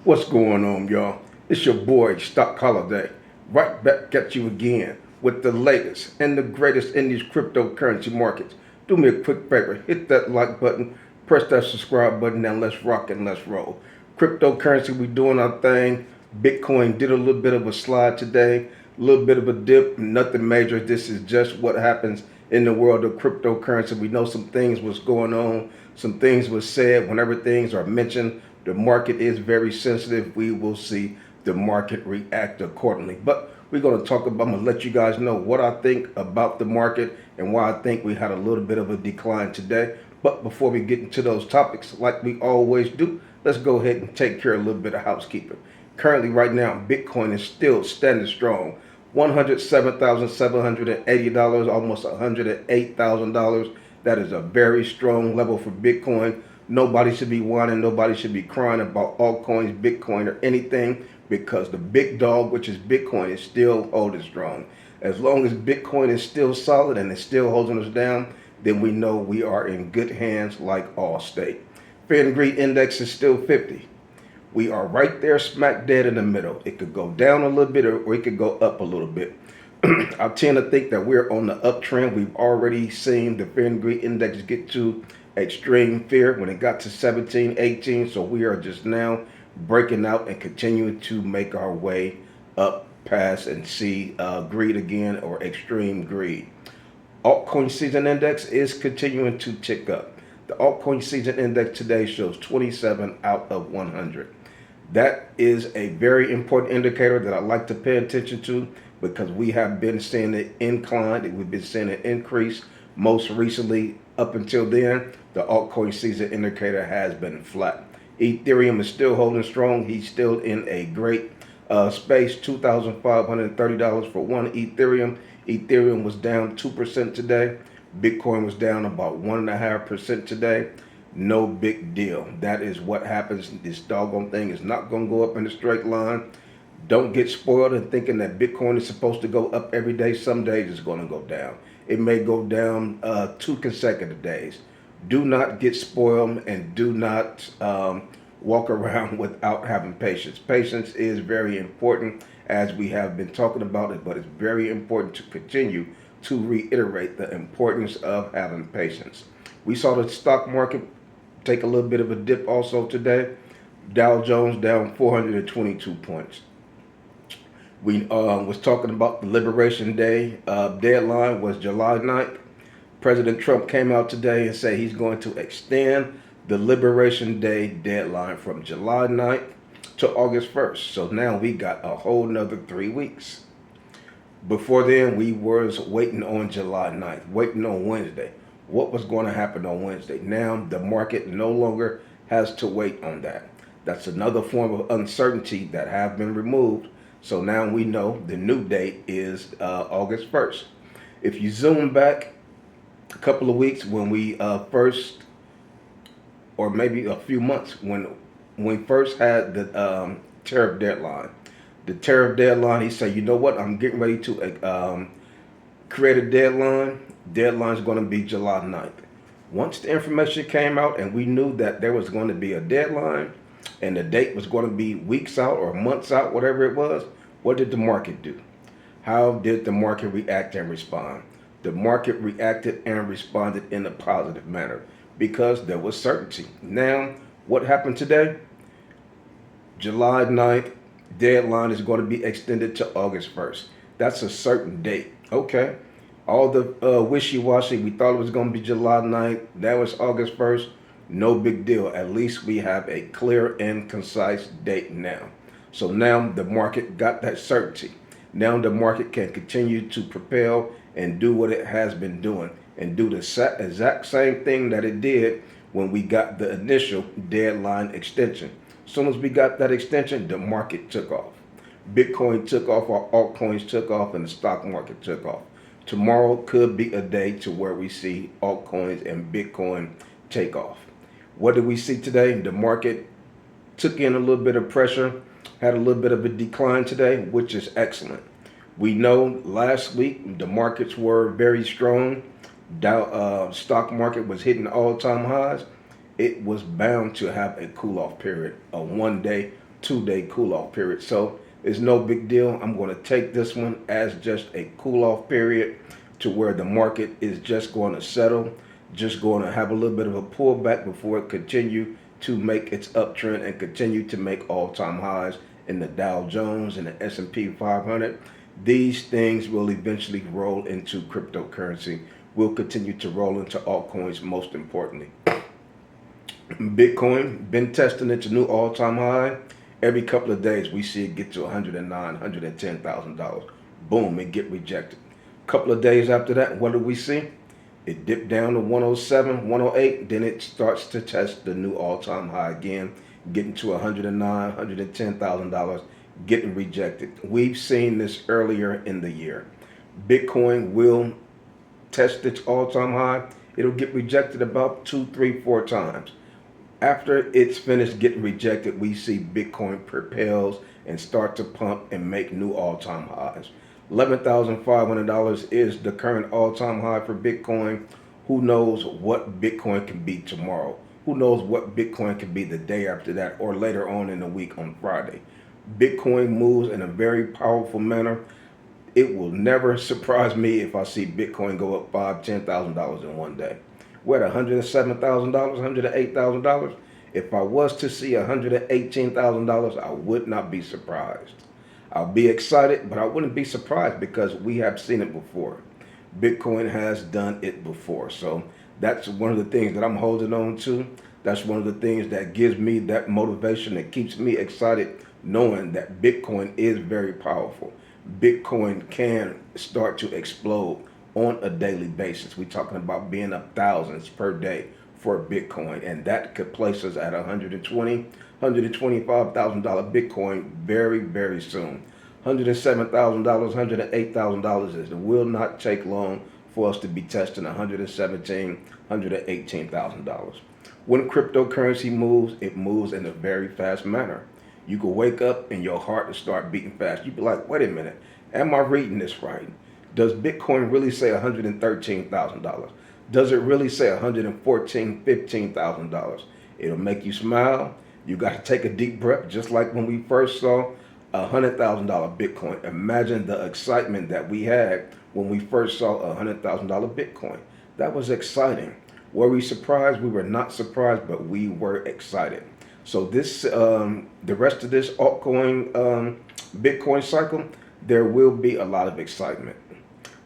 What's going on, y'all? It's your boy, Stock Holiday, right back at you again with the latest and the greatest in these cryptocurrency markets. Do me a quick favor, hit that like button, press that subscribe button, and let's rock and let's roll. Cryptocurrency, we doing our thing. Bitcoin did a little bit of a slide today, a little bit of a dip, nothing major. This is just what happens in the world of cryptocurrency. We know some things was going on, some things was said. Whenever things are mentioned, the market is very sensitive. We will see the market react accordingly. But we're going to talk about, I'm going to let you guys know what I think about the market and why I think we had a little bit of a decline today. But before we get into those topics, like we always do, let's go ahead and take care of a little bit of housekeeping. Currently, right now, Bitcoin is still standing strong. $107,780, almost $108,000. That is a very strong level for Bitcoin. Nobody should be whining. Nobody should be crying about altcoins, Bitcoin, or anything, because the big dog, which is Bitcoin, is still holding strong. As long as Bitcoin is still solid and it's still holding us down, then we know we are in good hands like Allstate. Fear and Greed Index is still 50. We are right there smack dead in the middle. It could go down a little bit or it could go up a little bit. I tend to think that we're on the uptrend. We've already seen the Fear and Greed Index get to extreme fear when it got to 17, 18. So we are just now breaking out and continuing to make our way up past and see greed again, or extreme greed. Altcoin season index is continuing to tick up. The altcoin season index today shows 27 out of 100. That is a very important indicator that I like to pay attention to, because we have been seeing it incline. We've been seeing it increase. Most recently, up until then, the altcoin season indicator has been flat. Ethereum is still holding strong. He's still in a great space, $2,530 for one Ethereum. Ethereum was down 2% today. Bitcoin was down about 1.5% today. No big deal. That is what happens. This doggone thing is not going to go up in a straight line. Don't get spoiled in thinking that Bitcoin is supposed to go up every day. Some days it's going to go down. It may go down 2 consecutive days. Do not get spoiled, and do not walk around without having patience. Patience is very important, as we have been talking about it, but it's very important to continue to reiterate the importance of having patience. We saw the stock market take a little bit of a dip also today. Dow Jones down 422 points. We was talking about the Liberation Day deadline was July 9th. President Trump came out today and said he's going to extend the Liberation Day deadline from July 9th to August 1st. So now we got a whole nother 3 weeks. Before then, we was waiting on July 9th, waiting on Wednesday. What was going to happen on Wednesday? Now the market no longer has to wait on that. That's another form of uncertainty that have been removed. So now we know the new date is August 1st. If you zoom back a couple of weeks, when we first, or maybe a few months, when we first had the tariff deadline. The tariff deadline, he said, you know what, I'm getting ready to create a deadline. Deadline's going to be July 9th. Once the information came out and we knew that there was going to be a deadline and the date was going to be weeks out or months out, whatever it was, what did the market do? How did the market react and respond? The market reacted and responded in a positive manner, because there was certainty. Now, what happened today? July 9th, deadline is going to be extended to August 1st. That's a certain date. Okay. All the wishy-washy, we thought it was going to be July 9th. That was August 1st. No big deal. At least we have a clear and concise date now. So now the market got that certainty. Now the market can continue to propel and do what it has been doing, and do the exact same thing that it did when we got the initial deadline extension. As soon as we got that extension, the market took off. Bitcoin took off, our altcoins took off, and the stock market took off. Tomorrow could be a day to where we see altcoins and Bitcoin take off. What did we see today? The market took in a little bit of pressure, had a little bit of a decline today, which is excellent. We know last week the markets were very strong. Dow stock market was hitting all-time highs. It was bound to have a cool-off period, a one-day 2-day cool off period. So it's no big deal. I'm going to take this one as just a cool off period to where the market is just going to settle, just going to have a little bit of a pullback before it continue to make its uptrend and continue to make all-time highs in the Dow Jones and the S&P 500. These things will eventually roll into cryptocurrency. Will continue to roll into altcoins, most importantly. Bitcoin been testing its new all-time high. Every couple of days we see it get to $109,000, $110,000. Boom, it get rejected. Couple of days after that, what do we see? It dipped down to 107, 108, then it starts to test the new all-time high again, getting to $109,000, $110,000, getting rejected. We've seen this earlier in the year. Bitcoin will test its all-time high. It'll get rejected about 2, 3, 4 times. After it's finished getting rejected, we see Bitcoin propels and start to pump and make new all-time highs. $11,500 is the current all-time high for Bitcoin. Who knows what Bitcoin can be tomorrow? Who knows what Bitcoin can be the day after that or later on in the week on Friday? Bitcoin moves in a very powerful manner. It will never surprise me if I see Bitcoin go up $5,000, $10,000 in one day. We're at $107,000, $108,000. If I was to see $118,000, I would not be surprised. I'll be excited, but I wouldn't be surprised because we have seen it before. Bitcoin has done it before. So that's one of the things that I'm holding on to. That's one of the things that gives me that motivation, that keeps me excited, knowing that Bitcoin is very powerful. Bitcoin can start to explode on a daily basis. We're talking about being up thousands per day for Bitcoin, and that could place us at $120,000, $125,000 Bitcoin very, very soon. $107,000, $108,000 is it will not take long for us to be testing $117,000, $118,000. When cryptocurrency moves, it moves in a very fast manner. You could wake up and your heart will start beating fast. You'd be like, wait a minute, am I reading this right? Does Bitcoin really say $113,000? Does it really say $114,000, $15,000? It'll make you smile. You got to take a deep breath, just like when we first saw $100,000 Bitcoin. Imagine the excitement that we had when we first saw $100,000 Bitcoin. That was exciting. Were we surprised? We were not surprised, but we were excited. So this, the rest of this altcoin Bitcoin cycle, there will be a lot of excitement.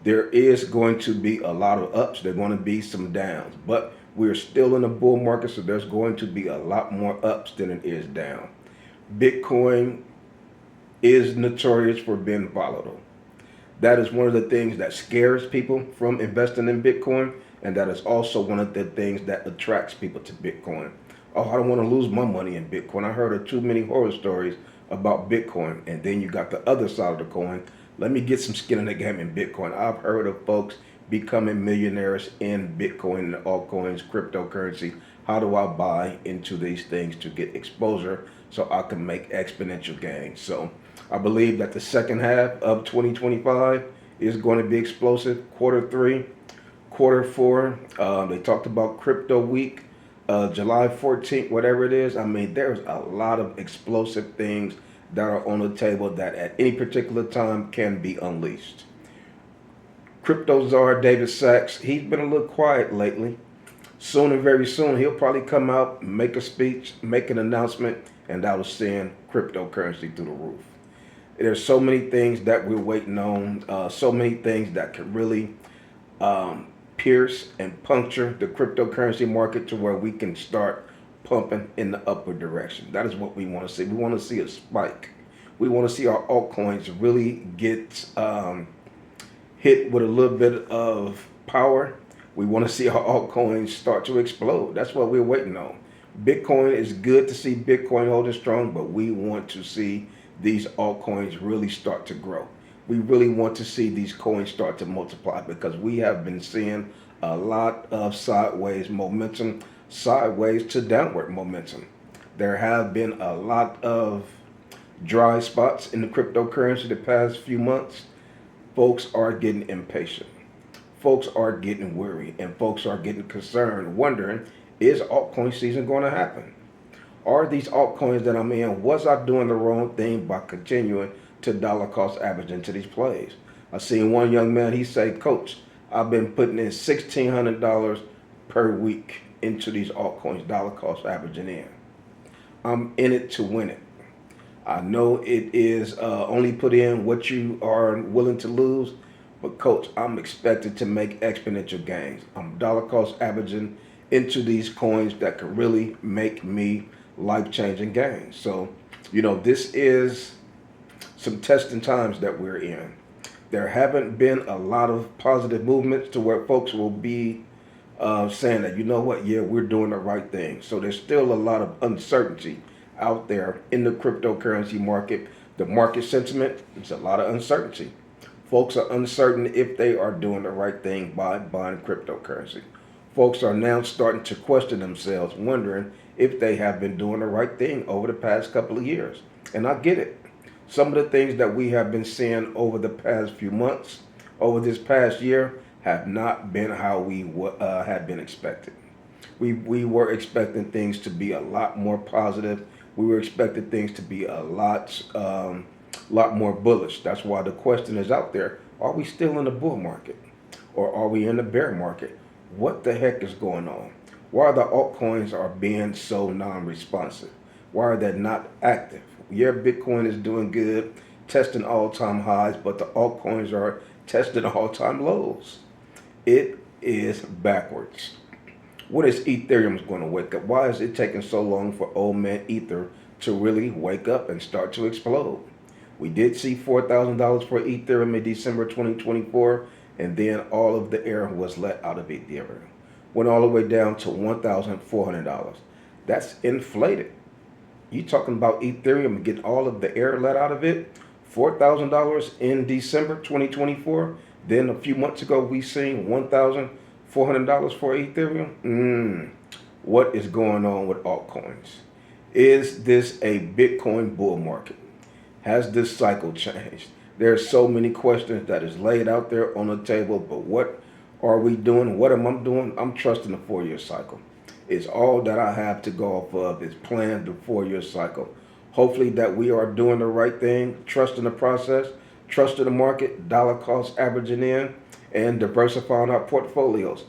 There is going to be a lot of ups. There are going to be some downs, but we're still in a bull market, so there's going to be a lot more ups than it is down. Bitcoin is notorious for being volatile. That is one of the things that scares people from investing in Bitcoin, and that is also one of the things that attracts people to Bitcoin. Oh, I don't want to lose my money in Bitcoin. I heard of too many horror stories about Bitcoin. And then you got the other side of the coin. Let me get some skin in the game in Bitcoin. I've heard of folks becoming millionaires in Bitcoin and altcoins, cryptocurrency. How do I buy into these things to get exposure so I can make exponential gains? So I believe that the second half of 2025 is going to be explosive. Quarter 3, quarter 4, they talked about crypto week, July 14th, whatever it is. I mean, there's a lot of explosive things that are on the table that at any particular time can be unleashed. Crypto czar David Sachs, he's been a little quiet lately. Soon and very soon, he'll probably come out, make a speech, make an announcement, and that'll send cryptocurrency through the roof. There's so many things that we're waiting on, so many things that could really pierce and puncture the cryptocurrency market to where we can start pumping in the upward direction. That is what we want to see. We want to see a spike. We want to see our altcoins really get hit with a little bit of power. We want to see our altcoins start to explode. That's what we're waiting on. Bitcoin is good to see Bitcoin holding strong, but we want to see these altcoins really start to grow. We really want to see these coins start to multiply because we have been seeing a lot of sideways momentum, sideways to downward momentum. There have been a lot of dry spots in the cryptocurrency the past few months. Folks are getting impatient. Folks are getting worried, and folks are getting concerned, wondering, is altcoin season going to happen? Are these altcoins that I'm in, was I doing the wrong thing by continuing to dollar cost average into these plays? I seen one young man, he said, Coach, I've been putting in $1,600 per week into these altcoins, dollar cost averaging in. I'm in it to win it. I know it is only put in what you are willing to lose, but coach, I'm expected to make exponential gains. I'm dollar cost averaging into these coins that could really make me life-changing gains. So, this is some testing times that we're in. There haven't been a lot of positive movements to where folks will be saying that, yeah, we're doing the right thing. So there's still a lot of uncertainty out there in the cryptocurrency market. The market sentiment, there's a lot of uncertainty. Folks are uncertain if they are doing the right thing by buying cryptocurrency. Folks are now starting to question themselves, wondering if they have been doing the right thing over the past couple of years. And I get it. Some of the things that we have been seeing over the past few months, over this past year, have not been how we had been expected. We were expecting things to be a lot more positive. We were expecting things to be a lot more bullish. That's why the question is out there: are we still in the bull market, or are we in the bear market? What the heck is going on? Why the altcoins are being so non-responsive? Why are they not active? Yeah, Bitcoin is doing good, testing all-time highs, but the altcoins are testing all-time lows. It is backwards. When is Ethereum going to wake up? Why is it taking so long for old man Ether to really wake up and start to explode? We did see $4,000 for Ethereum in December 2024, and then all of the air was let out of Ethereum. Went all the way down to $1,400. That's inflated. You talking about Ethereum getting all of the air let out of it? $4,000 in December 2024. Then a few months ago, we seen $1,400 for Ethereum. What is going on with altcoins? Is this a Bitcoin bull market? Has this cycle changed? There are so many questions that is laid out there on the table, but what are we doing? What am I doing? I'm trusting the 4-year cycle. It's all that I have to go off of is plan the 4-year cycle. Hopefully that we are doing the right thing, trusting the process, trusting the market, dollar cost averaging in, and diversifying our portfolios.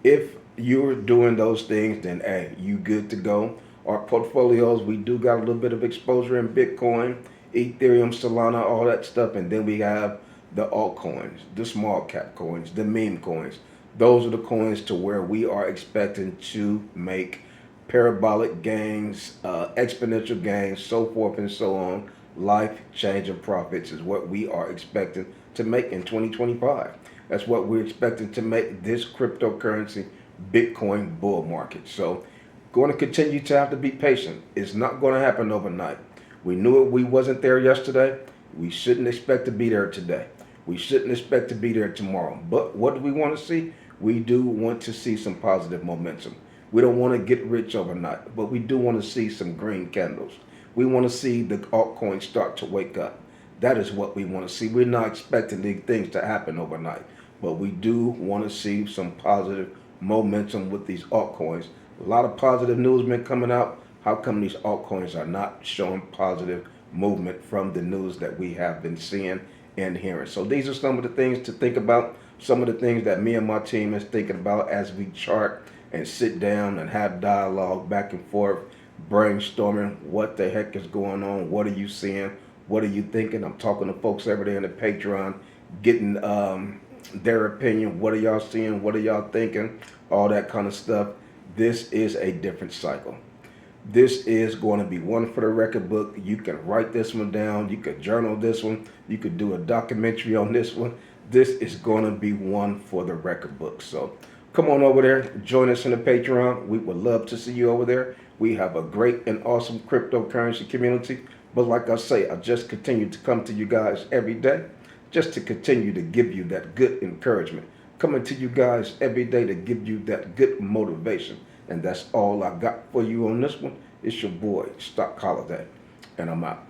If you're doing those things, then hey, you good to go. Our portfolios, we do got a little bit of exposure in Bitcoin, Ethereum, Solana, all that stuff, and then we have the altcoins, the small cap coins, the meme coins. Those are the coins to where we are expecting to make parabolic gains, exponential gains, so forth and so on. Life-changing profits is what we are expecting to make in 2025. That's what we're expecting to make this cryptocurrency Bitcoin bull market. So going to continue to have to be patient. It's not going to happen overnight. We knew it. We wasn't there yesterday. We shouldn't expect to be there today. We shouldn't expect to be there tomorrow. But what do we want to see? We do want to see some positive momentum. We don't want to get rich overnight, but we do want to see some green candles. We want to see the altcoins start to wake up. That is what we want to see. We're not expecting these things to happen overnight, but we do want to see some positive momentum with these altcoins. A lot of positive news been coming out. How come these altcoins are not showing positive movement from the news that we have been seeing and hearing? So these are some of the things to think about, some of the things that me and my team is thinking about as we chart and sit down and have dialogue back and forth, brainstorming what the heck is going on, what are you seeing, what are you thinking. I'm talking to folks every day in the Patreon, getting their opinion. What are y'all seeing? What are y'all thinking? All that kind of stuff. This is a different cycle. This is going to be one for the record book. You can write this one down. You could journal this one. You could do a documentary on this one. This is going to be one for the record book. So come on over there. Join us in the Patreon. We would love to see you over there. We have a great and awesome cryptocurrency community. But like I say, I just continue to come to you guys every day just to continue to give you that good encouragement. Coming to you guys every day to give you that good motivation. And that's all I got for you on this one. It's your boy, Stock Holiday, and I'm out.